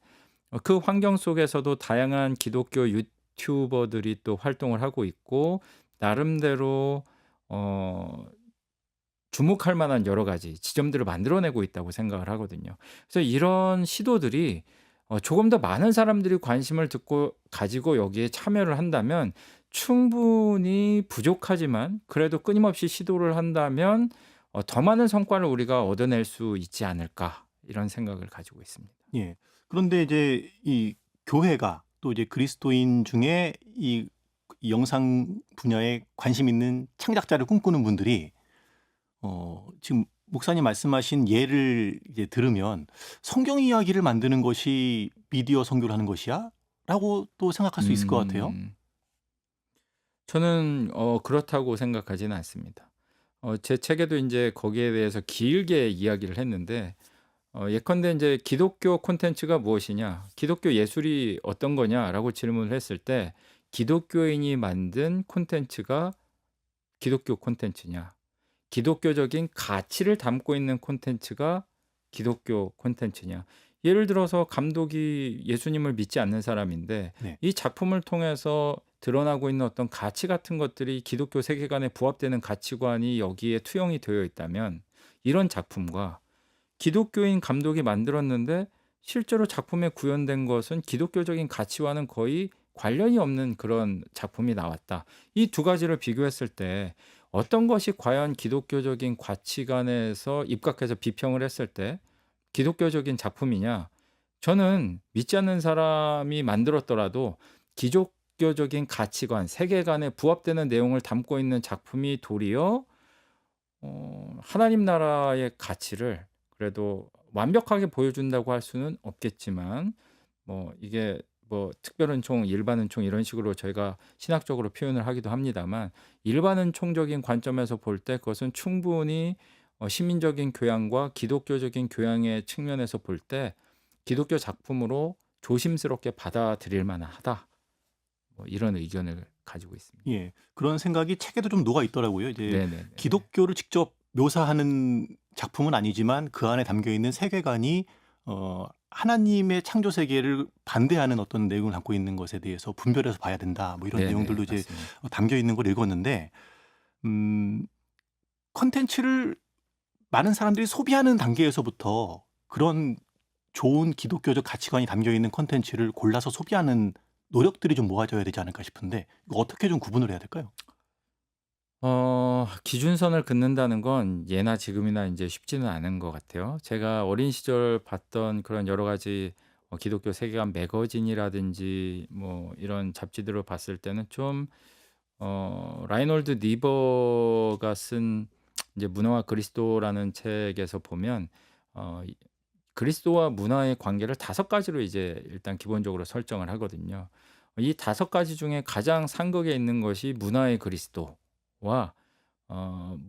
그 환경 속에서도 다양한 기독교 유튜버들이 또 활동을 하고 있고 나름대로 어 주목할 만한 여러 가지 지점들을 만들어내고 있다고 생각을 하거든요. 그래서 이런 시도들이 조금 더 많은 사람들이 관심을 듣고 가지고 여기에 참여를 한다면 충분히 부족하지만 그래도 끊임없이 시도를 한다면 더 많은 성과를 우리가 얻어낼 수 있지 않을까 이런 생각을 가지고 있습니다. 예. 그런데 이제 이 교회가 또 이제 그리스도인 중에 이 영상 분야에 관심 있는 창작자를 꿈꾸는 분들이 지금 목사님 말씀하신 예를 이제 들으면 '성경 이야기를 만드는 것이 미디어 선교를 하는 것이야?' 라고 또 생각할 수 있을 것 같아요. 음. 저는 그렇다고 생각하지는 않습니다. 제 책에도 이제 거기에 대해서 길게 이야기를 했는데 예컨대 이제 "기독교 콘텐츠가 무엇이냐? 기독교 예술이 어떤 거냐?"라고 질문을 했을 때 기독교인이 만든 콘텐츠가 기독교 콘텐츠냐? 기독교적인 가치를 담고 있는 콘텐츠가 기독교 콘텐츠냐? 예를 들어서 감독이 예수님을 믿지 않는 사람인데 네. 이 작품을 통해서 드러나고 있는 어떤 가치 같은 것들이 기독교 세계관에 부합되는 가치관이 여기에 투영이 되어 있다면 이런 작품과 기독교인 감독이 만들었는데 실제로 작품에 구현된 것은 기독교적인 가치와는 거의 관련이 없는 그런 작품이 나왔다. 이 두 가지를 비교했을 때 어떤 것이 과연 기독교적인 가치관에서 입각해서 비평을 했을 때 기독교적인 작품이냐? 저는 믿지 않는 사람이 만들었더라도 기독교적인 가치관, 세계관에 부합되는 내용을 담고 있는 작품이 도리어 하나님 나라의 가치를 그래도 완벽하게 보여준다고 할 수는 없겠지만 뭐 이게 뭐 특별은총, 일반은총 이런 식으로 저희가 신학적으로 표현을 하기도 합니다만 일반은총적인 관점에서 볼 때 그것은 충분히 시민적인 교양과 기독교적인 교양의 측면에서 볼 때 기독교 작품으로 조심스럽게 받아들일 만하다. 뭐 이런 의견을 가지고 있습니다. 예. 그런 생각이 책에도 좀 녹아 있더라고요. 이제 네네네. 기독교를 직접 묘사하는 작품은 아니지만 그 안에 담겨 있는 세계관이 하나님의 창조 세계를 반대하는 어떤 내용을 갖고 있는 것에 대해서 분별해서 봐야 된다. 뭐 이런 네네, 내용들도 이제 맞습니다. 담겨 있는 걸 읽었는데 음 콘텐츠를 많은 사람들이 소비하는 단계에서부터 그런 좋은 기독교적 가치관이 담겨 있는 콘텐츠를 골라서 소비하는 노력들이 좀 모아져야 되지 않을까 싶은데 이거 어떻게 좀 구분을 해야 될까요? 기준선을 긋는다는 건 예나 지금이나 이제 쉽지는 않은 것 같아요. 제가 어린 시절 봤던 그런 여러 가지 기독교 세계관 매거진이라든지 뭐 이런 잡지들을 봤을 때는 좀 라이놀드 니버가 쓴 이제 문화와 그리스도라는 책에서 보면 이 그리스도와 문화의 관계를 5가지로 이제 일단 기본적으로 설정을 하거든요. 이 5가지 중에 가장 상극에 있는 것이 문화의 그리스도와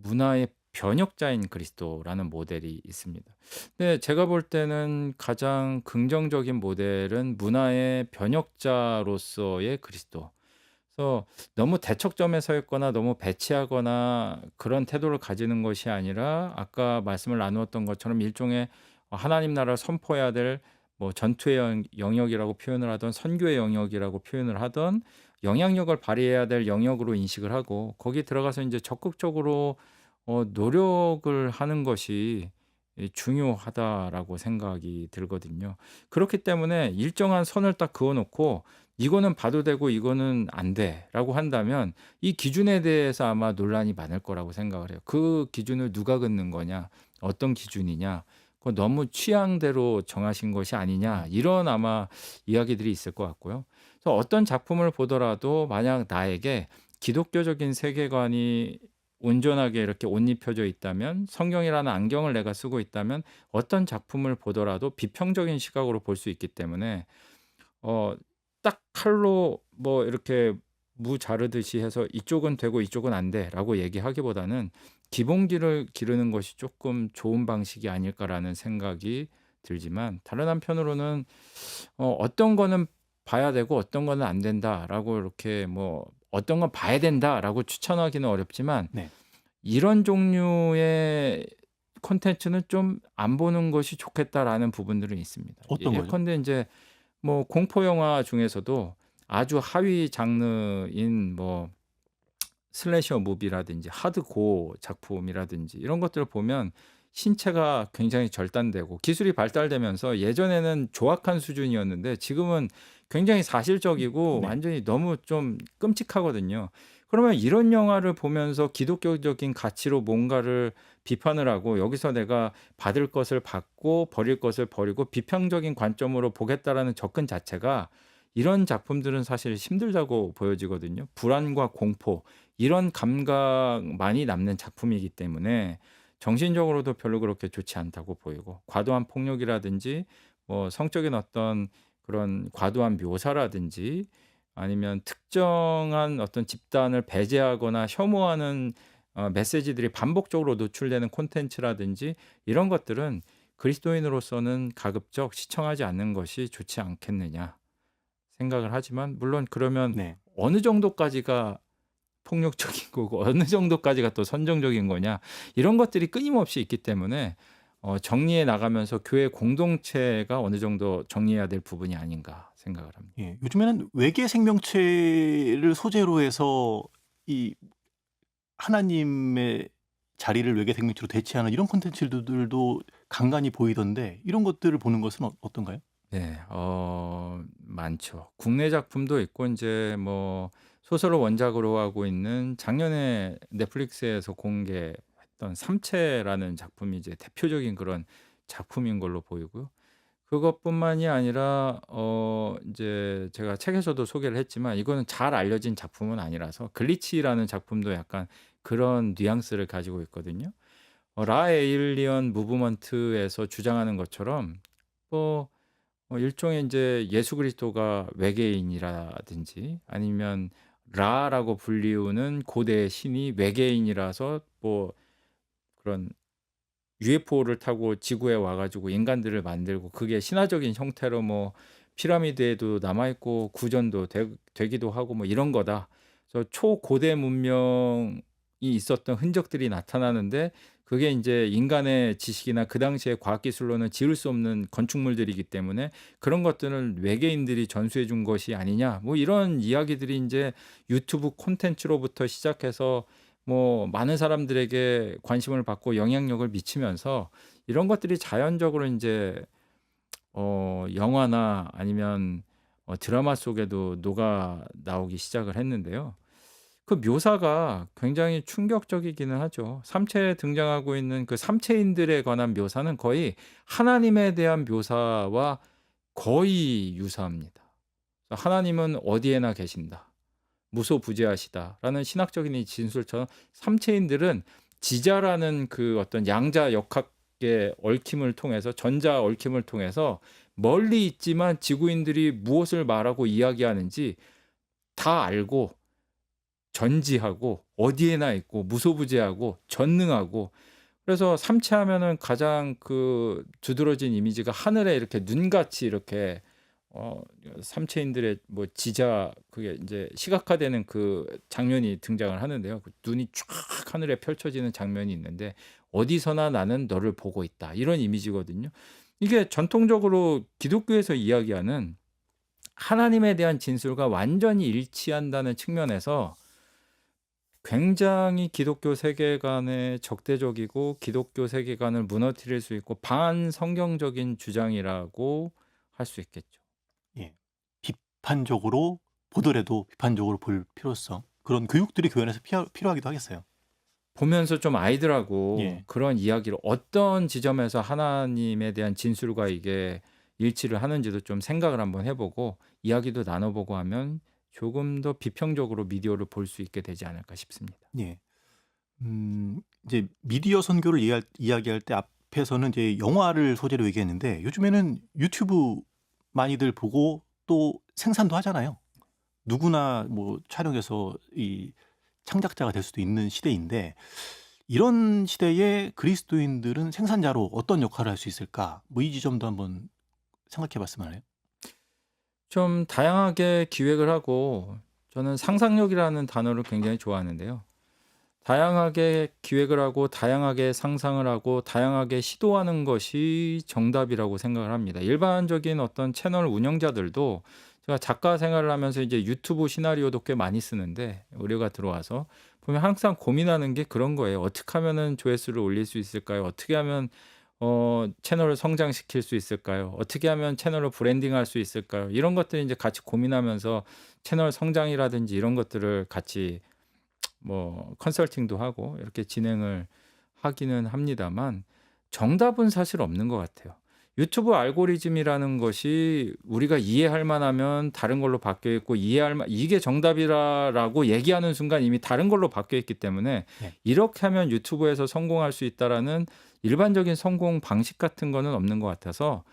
문화의 변혁자인 그리스도라는 모델이 있습니다. 근데 제가 볼 때는 가장 긍정적인 모델은 문화의 변혁자로서의 그리스도. 그래서 너무 대척점에 서 있거나 너무 배치하거나 그런 태도를 가지는 것이 아니라 아까 말씀을 나누었던 것처럼 일종의 하나님 나라를 선포해야 될 뭐 전투의 영역이라고 표현을 하던 선교의 영역이라고 표현을 하던 영향력을 발휘해야 될 영역으로 인식을 하고 거기에 들어가서 이제 적극적으로 노력을 하는 것이 중요하다라고 생각이 들거든요. 그렇기 때문에 일정한 선을 딱 그어 놓고 이거는 봐도 되고 이거는 안 돼라고 한다면 이 기준에 대해서 아마 논란이 많을 거라고 생각을 해요. 그 기준을 누가 긋는 거냐? 어떤 기준이냐? 그거 너무 취향대로 정하신 것이 아니냐? 이런 아마 이야기들이 있을 것 같고요. 그래서 어떤 작품을 보더라도 만약 나에게 기독교적인 세계관이 온전하게 이렇게 옷 입혀져 있다면 성경이라는 안경을 내가 쓰고 있다면 어떤 작품을 보더라도 비평적인 시각으로 볼 수 있기 때문에 어 딱 칼로 뭐 이렇게 무 자르듯이 해서 "이쪽은 되고 이쪽은 안 돼."라고 얘기하기보다는 기본기를 기르는 것이 조금 좋은 방식이 아닐까라는 생각이 들지만 다른 한편으로는 어떤 거는 봐야 되고 어떤 거는 안 된다라고 이렇게 뭐 어떤 건 봐야 된다라고 추천하기는 어렵지만 네. 이런 종류의 콘텐츠는 좀 안 보는 것이 좋겠다라는 부분들은 있습니다. 어떤 거죠? 예컨대 인제 뭐 공포 영화 중에서도 아주 하위 장르인 뭐 슬래셔 무비라든지 하드코어 작품이라든지 이런 것들을 보면 신체가 굉장히 절단되고 기술이 발달되면서 예전에는 조악한 수준이었는데 지금은 굉장히 사실적이고 네. 완전히 너무 좀 끔찍하거든요. 그러면 이런 영화를 보면서 기독교적인 가치로 뭔가를 비판을 하고 여기서 내가 받을 것을 받고 버릴 것을 버리고 비평적인 관점으로 보겠다라는 접근 자체가 이런 작품들은 사실 힘들다고 보여지거든요. 불안과 공포 이런 감각 많이 남는 작품이기 때문에 정신적으로도 별로 그렇게 좋지 않다고 보이고 과도한 폭력이라든지 뭐 성적인 어떤 그런 과도한 묘사라든지 아니면 특정한 어떤 집단을 배제하거나 혐오하는 메시지들이 반복적으로 노출되는 콘텐츠라든지 이런 것들은 그리스도인으로서는 가급적 시청하지 않는 것이 좋지 않겠느냐 생각을 하지만 물론 그러면 네. 어느 정도까지가 폭력적인 거고 어느 정도까지가 또 선정적인 거냐 이런 것들이 끊임없이 있기 때문에 정리해 나가면서 교회 공동체가 어느 정도 정리해야 될 부분이 아닌가 생각을 합니다. 예. 요즘에는 외계 생명체를 소재로 해서 이 하나님의 자리를 외계 생명체로 대체하는 이런 콘텐츠들도 간간이 보이던데 이런 것들을 보는 것은 어떤가요? 네. 많죠. 국내 작품도 있고 이제 뭐 소설을 원작으로 하고 있는 작년에 넷플릭스에서 공개했던 삼체라는 작품이 이제 대표적인 그런 작품인 걸로 보이고요. 그것뿐만이 아니라 인제 제가 책에서도 소개를 했지만 이거는 잘 알려진 작품은 아니라서 글리치라는 작품도 약간 그런 뉘앙스를 가지고 있거든요. 라 에일리언 무브먼트에서 주장하는 것처럼 뭐 일종의 이제 예수 그리스도가 외계인이라든지 아니면 라라고 불리우는 고대 신이 외계인이라서 뭐 그런 UFO를 타고 지구에 와 가지고 인간들을 만들고 그게 신화적인 형태로 뭐 피라미드에도 남아 있고 구전도 되기도 하고 뭐 이런 거다. 그래서 초고대 문명이 있었던 흔적들이 나타나는데 그게 인제 인간의 지식이나 그 당시의 과학 기술로는 지을 수 없는 건축물들이기 때문에 "그런 것들은 외계인들이 전수해 준 것이 아니냐." 뭐 이런 이야기들이 인제 유튜브 콘텐츠로부터 시작해서 뭐 많은 사람들에게 관심을 받고 영향력을 미치면서 이런 것들이 자연적으로 인제 영화나 아니면 드라마 속에도 녹아 나오기 시작을 했는데요. 그 묘사가 굉장히 충격적이기는 하죠. 삼체에 등장하고 있는 그 삼체인들에 관한 묘사는 거의 하나님에 대한 묘사와 거의 유사합니다. 하나님은 어디에나 계신다. 무소부재하시다라는 신학적인 이 진술처럼 삼체인들은 지자라는 그 어떤 양자 역학의 얽힘을 통해서 전자 얽힘을 통해서 멀리 있지만 지구인들이 무엇을 말하고 이야기하는지 다 알고 전지하고 어디에나 있고 무소부재하고 전능하고 그래서 삼체하면은 가장 그 두드러진 이미지가 하늘에 이렇게 눈같이 이렇게 어 삼체인들의 뭐 지자 그게 인제 시각화되는 그 장면이 등장을 하는데요. 그 눈이 쫙 하늘에 펼쳐지는 장면이 있는데 "어디서나 나는 너를 보고 있다." 이런 이미지거든요. 이게 전통적으로 기독교에서 이야기하는 하나님에 대한 진술과 완전히 일치한다는 측면에서 굉장히 기독교 세계관에 적대적이고 기독교 세계관을 무너뜨릴 수 있고 반성경적인 주장이라고 할 수 있겠죠. 예. 비판적으로 보더라도 비판적으로 볼 필요성 그런 교육들이 교회 안에서 필요하기도 하겠어요. 보면서 좀 아이들하고 예. 그런 이야기를 어떤 지점에서 하나님에 대한 진술과 이게 일치를 하는지도 좀 생각을 한번 해 보고 이야기도 나눠 보고 하면 조금 더 비평적으로 미디어를 볼 수 있게 되지 않을까 싶습니다. 예. 이제 미디어 선교를 이야기할 때 앞에서는 이제 영화를 소재로 얘기했는데 요즘에는 유튜브 많이들 보고 또 생산도 하잖아요. 누구나 뭐 촬영해서 이 창작자가 될 수도 있는 시대인데 이런 시대에 그리스도인들은 생산자로 어떤 역할을 할 수 있을까? 뭐 이 지점도 한번 생각해 봤으면 하네요. 좀 다양하게 기획을 하고 저는 상상력이라는 단어를 굉장히 좋아하는데요. 다양하게 기획을 하고 다양하게 상상을 하고 다양하게 시도하는 것이 정답이라고 생각을 합니다. 일반적인 어떤 채널 운영자들도 제가 작가 생활을 하면서 이제 유튜브 시나리오도 꽤 많이 쓰는데 의뢰가 들어와서 보면 항상 고민하는 게 그런 거예요. 어떻게 하면은 조회수를 올릴 수 있을까요? 어떻게 하면 채널을 성장시킬 수 있을까요? 어떻게 하면 채널을 브랜딩할 수 있을까요? 이런 것들을 이제 같이 고민하면서 채널 성장이라든지 이런 것들을 같이 뭐 컨설팅도 하고 이렇게 진행을 하기는 합니다만 정답은 사실 없는 것 같아요. 유튜브 알고리즘이라는 것이 우리가 이해할 만하면 다른 걸로 바뀌어 있고 이해할 만 이게 정답이라라고 얘기하는 순간 이미 다른 걸로 바뀌어 있기 때문에 네. '이렇게 하면 유튜브에서 성공할 수 있다.'라는 일반적인 성공 방식 같은 거는 없는 것 같아서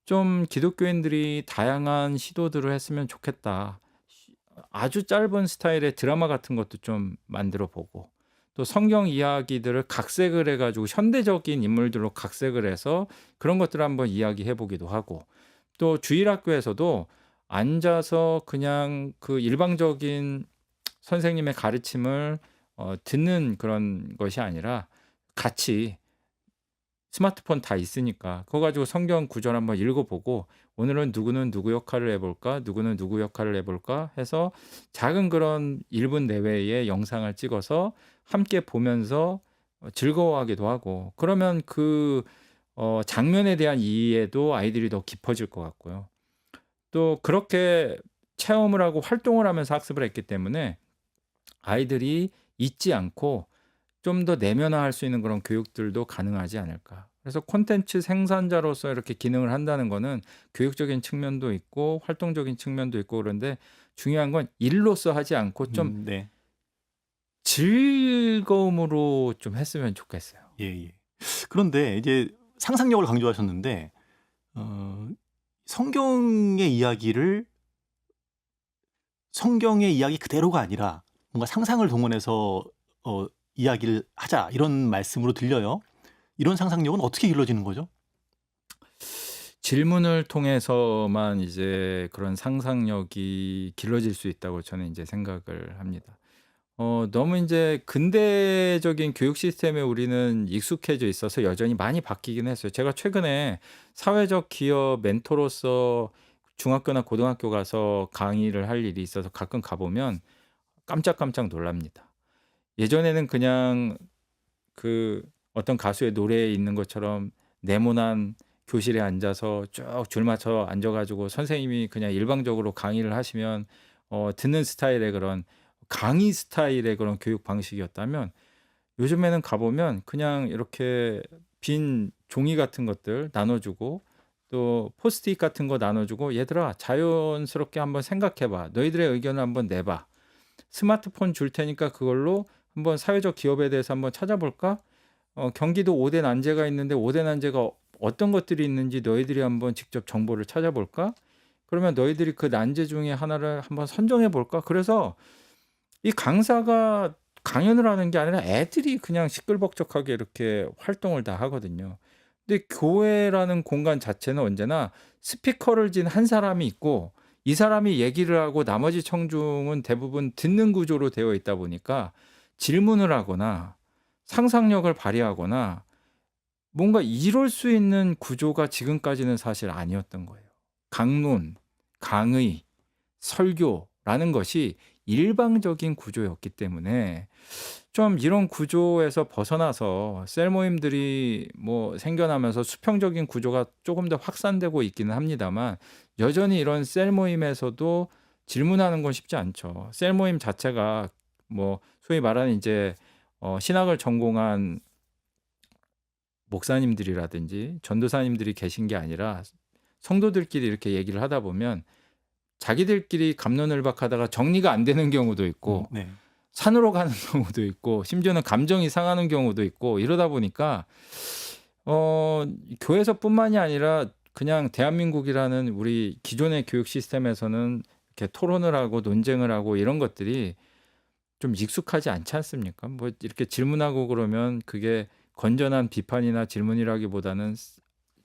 좀 '기독교인들이 다양한 시도들을 했으면 좋겠다.' 아주 짧은 스타일의 드라마 같은 것도 좀 만들어 보고 또 성경 이야기들을 각색을 해 가지고 현대적인 인물들로 각색을 해서 그런 것들을 한번 이야기해 보기도 하고 또 주일학교에서도 앉아서 그냥 그 일방적인 선생님의 가르침을 듣는 그런 것이 아니라 같이 스마트폰 다 있으니까 그거 가지고 성경 구절 한번 읽어보고 오늘은 누구는 누구 역할을 해볼까 누구는 누구 역할을 해볼까 해서 작은 그런 1분 내외의 영상을 찍어서 함께 보면서 즐거워하기도 하고 그러면 그 장면에 대한 이해도 아이들이 더 깊어질 것 같고요. 또 그렇게 체험을 하고 활동을 하면서 학습을 했기 때문에 아이들이 잊지 않고 좀 더 내면화할 수 있는 그런 교육들도 가능하지 않을까. 그래서 콘텐츠 생산자로서 이렇게 기능을 한다는 거는 교육적인 측면도 있고 활동적인 측면도 있고 그런데 중요한 건 일로서 하지 않고 좀 네. 즐거움으로 좀 했으면 좋겠어요. 예예. 그런데 이제 상상력을 강조하셨는데 어 성경의 이야기를 성경의 이야기 그대로가 아니라 뭔가 상상을 동원해서 어 이야기를 하자 이런 말씀으로 들려요. 이런 상상력은 어떻게 길러지는 거죠? 질문을 통해서만 이제 그런 상상력이 길러질 수 있다고 저는 이제 생각을 합니다. 너무 이제 근대적인 교육 시스템에 우리는 익숙해져 있어서 여전히 많이 바뀌긴 했어요. 제가 최근에 사회적 기업 멘토로서 중학교나 고등학교 가서 강의를 할 일이 있어서 가끔 가 보면 깜짝깜짝 놀랍니다. 예전에는 그냥 그 어떤 가수의 노래에 있는 것처럼 네모난 교실에 앉아서 쭉 줄 맞춰 앉아 가지고 선생님이 그냥 일방적으로 강의를 하시면 듣는 스타일의 그런 강의 스타일의 그런 교육 방식이었다면, 요즘에는 가 보면 그냥 이렇게 빈 종이 같은 것들 나눠 주고 또 포스트잇 같은 거 나눠 주고 "얘들아 자연스럽게 한번 생각해 봐. 너희들의 의견을 한번 내 봐. 스마트폰 줄 테니까 그걸로 한번 사회적 기업에 대해서 한번 찾아볼까? 경기도 5대 난제가 있는데 5대 난제가 어떤 것들이 있는지 너희들이 한번 직접 정보를 찾아볼까? 그러면 너희들이 그 난제 중에 하나를 한번 선정해 볼까?" 그래서 이 강사가 강연을 하는 게 아니라 애들이 그냥 시끌벅적하게 이렇게 활동을 다 하거든요. 근데 교회라는 공간 자체는 언제나 스피커를 진 한 사람이 있고 이 사람이 얘기를 하고 나머지 청중은 대부분 듣는 구조로 되어 있다 보니까 질문을 하거나 상상력을 발휘하거나 뭔가 이룰 수 있는 구조가 지금까지는 사실 아니었던 거예요. 강론, 강의, 설교라는 것이 일방적인 구조였기 때문에 좀 이런 구조에서 벗어나서 셀 모임들이 뭐 생겨나면서 수평적인 구조가 조금 더 확산되고 있기는 합니다만, 여전히 이런 셀 모임에서도 질문하는 건 쉽지 않죠. 셀 모임 자체가 뭐 소위 말하는 이제 신학을 전공한 목사님들이라든지 전도사님들이 계신 게 아니라 성도들끼리 이렇게 얘기를 하다 보면 자기들끼리 갑론을박하다가 정리가 안 되는 경우도 있고 네. 산으로 가는 경우도 있고 심지어는 감정이 상하는 경우도 있고, 이러다 보니까 교회에서뿐만이 아니라 그냥 대한민국이라는 우리 기존의 교육 시스템에서는 이렇게 토론을 하고 논쟁을 하고 이런 것들이 좀 익숙하지 않지 않습니까? 뭐 이렇게 질문하고 그러면 그게 건전한 비판이나 질문이라기보다는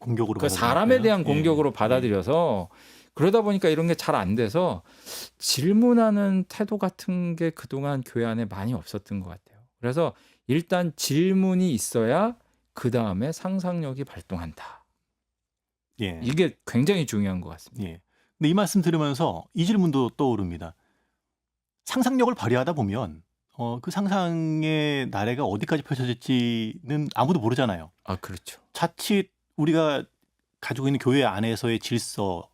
공격으로 그 사람에 받아들일까요? 대한 예. 공격으로 예. 받아들여서, 그러다 보니까 이런 게 잘 안 돼서 질문하는 태도 같은 게 그동안 교회 안에 많이 없었던 것 같아요. 그래서 일단 질문이 있어야 그다음에 상상력이 발동한다. 예. 이게 굉장히 중요한 것 같습니다. 예. 근데 이 말씀 들으면서 이 질문도 떠오릅니다. 상상력을 발휘하다 보면 그 상상의 나래가 어디까지 펼쳐질지는 아무도 모르잖아요. 아, 그렇죠. 자칫 우리가 가지고 있는 교회 안에서의 질서,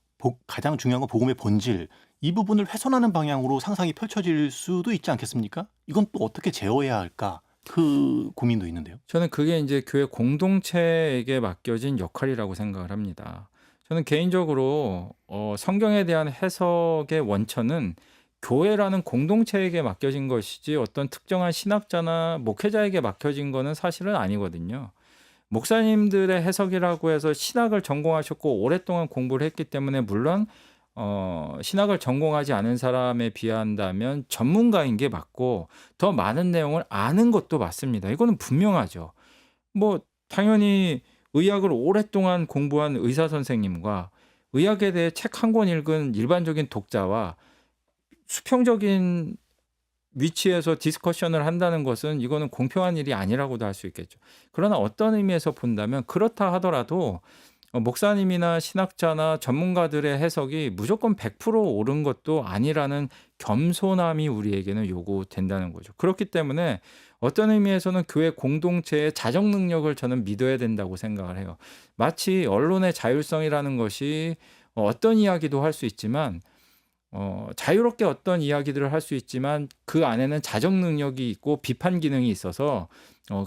가장 중요한 건 복음의 본질, 이 부분을 훼손하는 방향으로 상상이 펼쳐질 수도 있지 않겠습니까? 이건 또 어떻게 제어해야 할까? 그 고민도 있는데요. 저는 그게 이제 교회 공동체에게 맡겨진 역할이라고 생각을 합니다. 저는 개인적으로 성경에 대한 해석의 원천은 교회라는 공동체에게 맡겨진 것이지 어떤 특정한 신학자나 목회자에게 맡겨진 거는 사실은 아니거든요. 목사님들의 해석이라고 해서 신학을 전공하셨고 오랫동안 공부를 했기 때문에, 물론 신학을 전공하지 않은 사람에 비한다면 전문가인 게 맞고 더 많은 내용을 아는 것도 맞습니다. 이거는 분명하죠. 뭐 당연히 의학을 오랫동안 공부한 의사 선생님과 의학에 대해 책 한 권 읽은 일반적인 독자와 수평적인 위치에서 디스커션을 한다는 것은 이거는 공평한 일이 아니라고도 할 수 있겠죠. 그러나 어떤 의미에서 본다면 그렇다 하더라도 목사님이나 신학자나 전문가들의 해석이 무조건 100% 옳은 것도 아니라는 겸손함이 우리에게는 요구된다는 거죠. 그렇기 때문에 어떤 의미에서는 교회 공동체의 자정 능력을 저는 믿어야 된다고 생각을 해요. 마치 언론의 자율성이라는 것이 어떤 이야기도 할 수 있지만 자유롭게 어떤 이야기들을 할 수 있지만 그 안에는 자정 능력이 있고 비판 기능이 있어서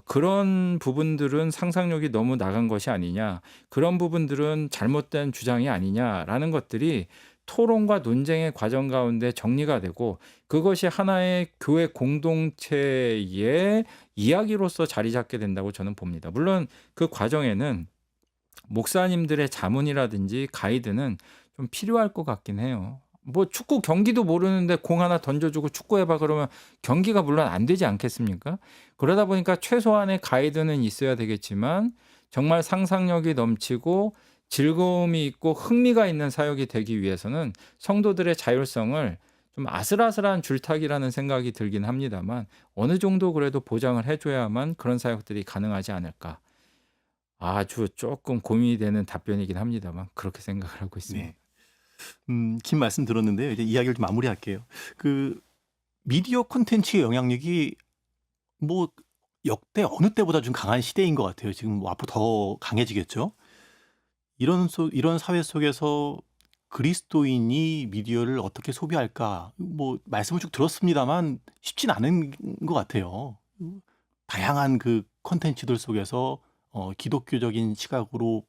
그런 부분들은 상상력이 너무 나간 것이 아니냐, 그런 부분들은 잘못된 주장이 아니냐라는 것들이 토론과 논쟁의 과정 가운데 정리가 되고 그것이 하나의 교회 공동체의 이야기로서 자리 잡게 된다고 저는 봅니다. 물론 그 과정에는 목사님들의 자문이라든지 가이드는 좀 필요할 것 같긴 해요. 뭐 축구 경기도 모르는데 공 하나 던져주고 축구해봐 그러면 경기가 물론 안 되지 않겠습니까? 그러다 보니까 최소한의 가이드는 있어야 되겠지만 정말 상상력이 넘치고 즐거움이 있고 흥미가 있는 사역이 되기 위해서는 성도들의 자율성을 좀 아슬아슬한 줄타기라는 생각이 들긴 합니다만 어느 정도 그래도 보장을 해줘야만 그런 사역들이 가능하지 않을까. 아주 조금 고민이 되는 답변이긴 합니다만 그렇게 생각을 하고 있습니다. 네. 긴 말씀 들었는데요. 이제 이야기를 좀 마무리할게요. 그 미디어 콘텐츠의 영향력이 뭐 역대 어느 때보다 좀 강한 시대인 것 같아요. 지금 뭐 앞으로 더 강해지겠죠. 이런 사회 속에서 그리스도인이 미디어를 어떻게 소비할까? 뭐 말씀을 쭉 들었습니다만 쉽진 않은 것 같아요. 다양한 그 콘텐츠들 속에서 기독교적인 시각으로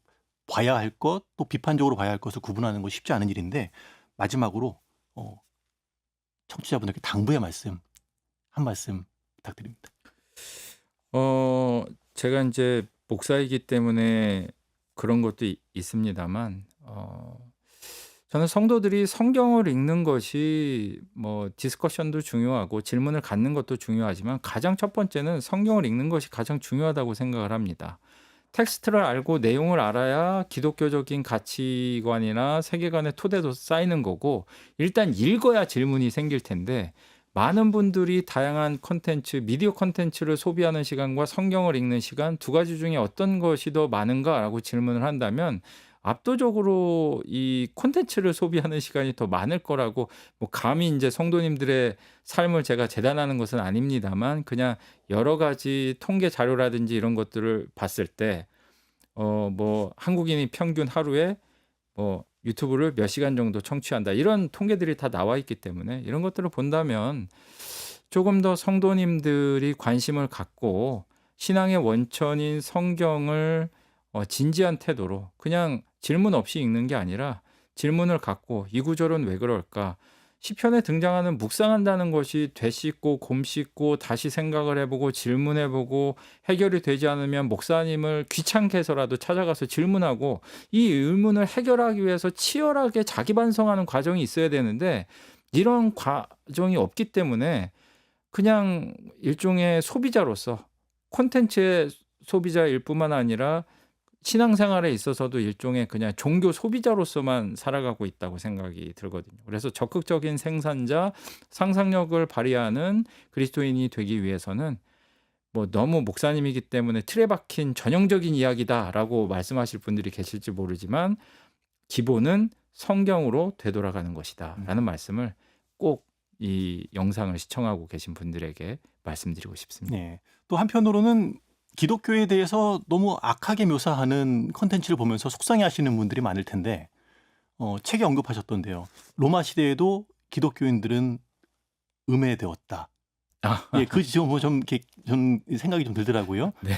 봐야 할 것, 또 비판적으로 봐야 할 것을 구분하는 거 쉽지 않은 일인데 마지막으로 청취자분들께 당부의 말씀 한 말씀 부탁드립니다. 제가 이제 목사이기 때문에 그런 것도 있습니다만 저는 성도들이 성경을 읽는 것이 뭐 디스커션도 중요하고 질문을 갖는 것도 중요하지만 가장 첫 번째는 성경을 읽는 것이 가장 중요하다고 생각을 합니다. 텍스트를 알고 내용을 알아야 기독교적인 가치관이나 세계관의 토대도 쌓이는 거고 일단 읽어야 질문이 생길 텐데 많은 분들이 다양한 콘텐츠, 미디어 콘텐츠를 소비하는 시간과 성경을 읽는 시간 두 가지 중에 어떤 것이 더 많은가라고 질문을 한다면 압도적으로 이 콘텐츠를 소비하는 시간이 더 많을 거라고 뭐 감히 이제 성도님들의 삶을 제가 재단하는 것은 아닙니다만 그냥 여러 가지 통계 자료라든지 이런 것들을 봤을 때 뭐 한국인이 평균 하루에 뭐 유튜브를 몇 시간 정도 청취한다 이런 통계들이 다 나와 있기 때문에 이런 것들을 본다면 조금 더 성도님들이 관심을 갖고 신앙의 원천인 성경을 진지한 태도로 그냥 질문 없이 읽는 게 아니라 질문을 갖고 이 구절은 왜 그럴까? 시편에 등장하는 묵상한다는 것이 되씹고 곰씹고 다시 생각을 해보고 질문해보고 해결이 되지 않으면 목사님을 귀찮게 해서라도 찾아가서 질문하고 이 의문을 해결하기 위해서 치열하게 자기 반성하는 과정이 있어야 되는데 이런 과정이 없기 때문에 그냥 일종의 소비자로서 콘텐츠의 소비자일 뿐만 아니라 신앙생활에 있어서도 일종의 그냥 종교 소비자로서만 살아가고 있다고 생각이 들거든요. 그래서 적극적인 생산자, 상상력을 발휘하는 그리스도인이 되기 위해서는 뭐 너무 목사님이기 때문에 틀에 박힌 전형적인 이야기다라고 말씀하실 분들이 계실지 모르지만 기본은 성경으로 되돌아가는 것이다라는 말씀을 꼭 이 영상을 시청하고 계신 분들에게 말씀드리고 싶습니다. 네. 또 한편으로는 기독교에 대해서 너무 악하게 묘사하는 콘텐츠를 보면서 속상해하시는 분들이 많을 텐데 책에 언급하셨던데요. 로마 시대에도 기독교인들은 음해되었다. 예, 그 지점 좀 이렇게 좀 생각이 좀 들더라고요. 네.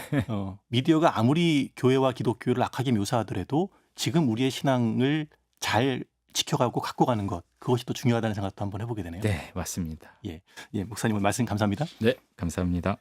미디어가 아무리 교회와 기독교를 악하게 묘사하더라도 지금 우리의 신앙을 잘 지켜가고 갖고 가는 것 그것이 또 중요하다는 생각도 한번 해보게 되네요. 네, 맞습니다. 예, 목사님 오늘 말씀 감사합니다. 네, 감사합니다.